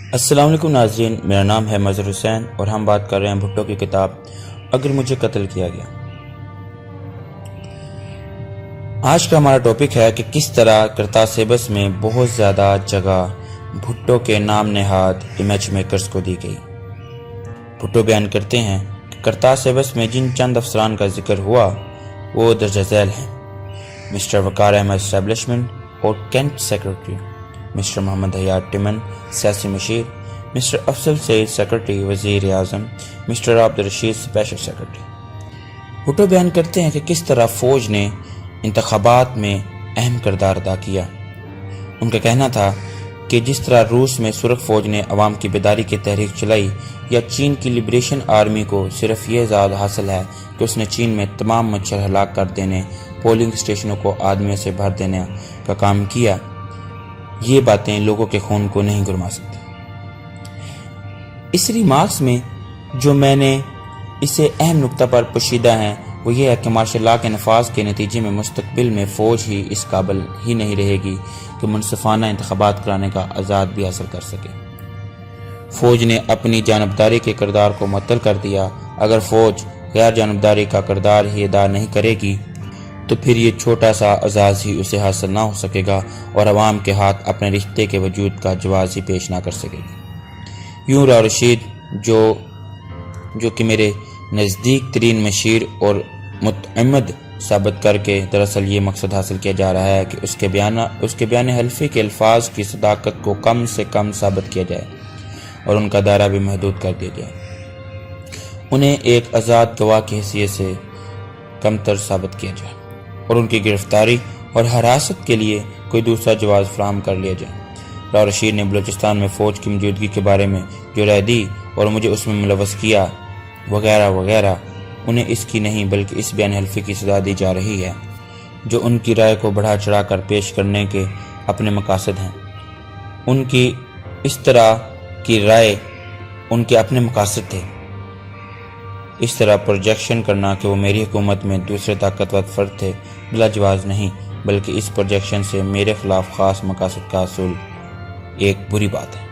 السلام علیکم ناظرین، میرا نام ہے مظہر حسین اور ہم بات کر رہے ہیں بھٹو کی کتاب اگر مجھے قتل کیا گیا۔ آج کا ہمارا ٹاپک ہے کہ کس طرح کرتاس سیبس میں بہت زیادہ جگہ بھٹو کے نام نہاد امیج میکرز کو دی گئی۔ بھٹو بیان کرتے ہیں کہ کرتاس سیبس میں جن چند افسران کا ذکر ہوا وہ درجہ ذیل ہیں: مسٹر وقار احمد اسٹیبلشمنٹ اور کینٹ سیکرٹری، مسٹر محمد حیات ٹمن سیاسی مشیر، مسٹر افضل سعید سیکرٹری وزیر اعظم، mister Abdul Rashid special secretary. Bhutto بیان کرتے ہیں کہ کس طرح فوج نے انتخابات میں اہم کردار ادا کیا۔ ان کا کہنا تھا کہ جس طرح روس میں سرخ فوج نے عوام کی بیداری کی تحریک چلائی یا چین کی لبریشن آرمی کو صرف یہ اعزاز حاصل ہے کہ اس نے چین میں تمام مچھر ہلاک کر دینے، پولنگ اسٹیشنوں کو آدمیوں سے بھر دینے کا کام کیا، یہ باتیں لوگوں کے خون کو نہیں گرما سکتی۔ اس ریمارکس میں جو میں نے اسے اہم نقطہ پر پوشیدہ ہیں وہ یہ ہے کہ مارشل لا کے نفاذ کے نتیجے میں مستقبل میں فوج ہی اس قابل ہی نہیں رہے گی کہ منصفانہ انتخابات کرانے کا آزاد بھی حاصل کر سکے۔ فوج نے اپنی جانبداری کے کردار کو معطل کر دیا۔ اگر فوج غیر جانبداری کا کردار ہی ادا نہیں کرے گی تو پھر یہ چھوٹا سا اعزاز ہی اسے حاصل نہ ہو سکے گا اور عوام کے ہاتھ اپنے رشتے کے وجود کا جواز ہی پیش نہ کر سکے گی۔ یوں راؤ رشید جو کہ میرے نزدیک ترین مشیر اور متعمد ثابت کر کے دراصل یہ مقصد حاصل کیا جا رہا ہے کہ اس کے بیان حلفی کے الفاظ کی صداقت کو کم سے کم ثابت کیا جائے اور ان کا دائرہ بھی محدود کر دیا جائے، انہیں ایک آزاد گواہ کی حیثیت سے کمتر ثابت کیا جائے اور ان کی گرفتاری اور حراست کے لیے کوئی دوسرا جواز فراہم کر لیا جائے۔ راؤ رشید نے بلوچستان میں فوج کی موجودگی کے بارے میں جو رائے دی اور مجھے اس میں ملوث کیا وغیرہ وغیرہ، انہیں اس کی نہیں بلکہ اس بیان حلفی کی سزا دی جا رہی ہے جو ان کی رائے کو بڑھا چڑھا کر پیش کرنے کے اپنے مقاصد ہیں۔ ان کی اس طرح کی رائے ان کے اپنے مقاصد تھے۔ اس طرح پروجیکشن کرنا کہ وہ میری حکومت میں دوسرے طاقتور فرد تھے بلا جواز نہیں، بلکہ اس پروجیکشن سے میرے خلاف خاص مقاصد کا حصول ایک بری بات ہے۔